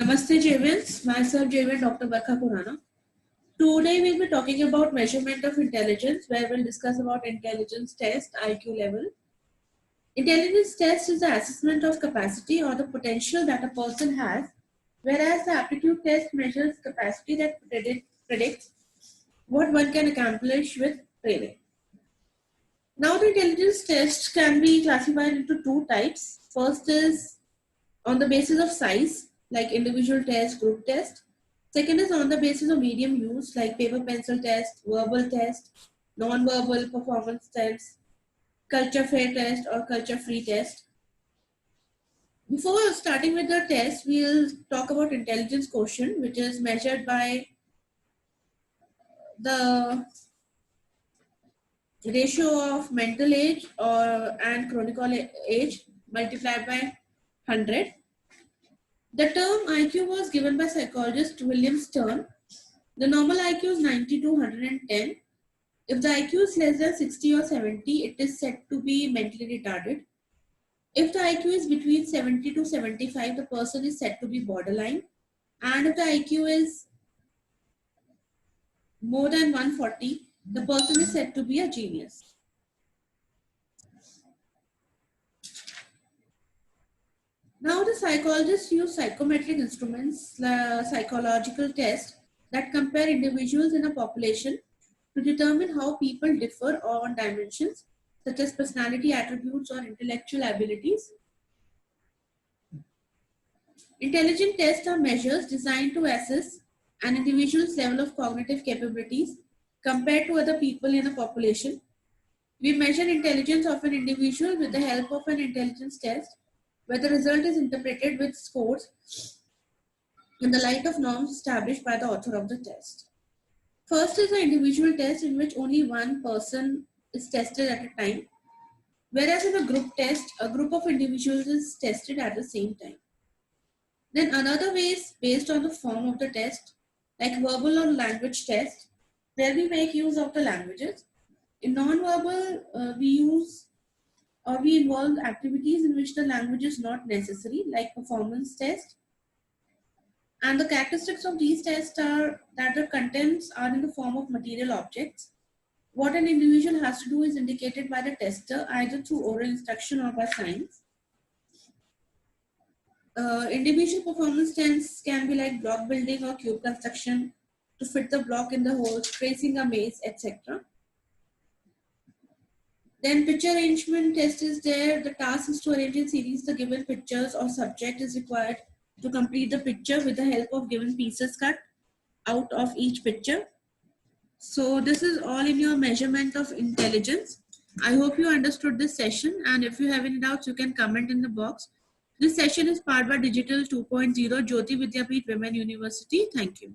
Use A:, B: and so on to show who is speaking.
A: Namaste Javins, myself Javin Dr. Barkha Kurana. Today we'll be talking about measurement of intelligence, where we'll discuss about intelligence test, IQ level. Intelligence test is the assessment of capacity or the potential that a person has, whereas the aptitude test measures capacity that predicts what one can accomplish with training. Now the intelligence test can be classified into two types. First is on the basis of size, like individual test, group test. Second is on the basis of medium use, like paper pencil test, verbal test, non-verbal performance test, culture fair test, or culture free test. Before starting with the test, we'll talk about intelligence quotient, which is measured by the ratio of mental age and chronicle age multiplied by 100. The term IQ was given by psychologist William Stern. The normal IQ is 90 to 110. If the IQ is less than 60 or 70, it is said to be mentally retarded. If the IQ is between 70 to 75, the person is said to be borderline. And if the IQ is more than 140, the person is said to be a genius. Now the psychologists use psychometric instruments, psychological tests that compare individuals in a population to determine how people differ on dimensions such as personality attributes or intellectual abilities. Intelligence tests are measures designed to assess an individual's level of cognitive capabilities compared to other people in a population. We measure intelligence of an individual with the help of an intelligence test, where the result is interpreted with scores in the light of norms established by the author of the test. First is an individual test in which only one person is tested at a time, whereas in a group test, a group of individuals is tested at the same time. Then another way is based on the form of the test, like verbal or language test, where we make use of the languages. In non-verbal, we involve activities in which the language is not necessary, like performance test. And the characteristics of these tests are that the contents are in the form of material objects. What an individual has to do is indicated by the tester, either through oral instruction or by signs. Individual performance tests can be like block building or cube construction to fit the block in the hole, tracing a maze, etc. Then picture arrangement test is there. The task is to arrange in series the given pictures or subject is required to complete the picture with the help of given pieces cut out of each picture. So this is all in your measurement of intelligence. I hope you understood this session, and if you have any doubts, you can comment in the box. This session is powered by Digital 2.0 Jyoti Vidyapeeth Women University. Thank you.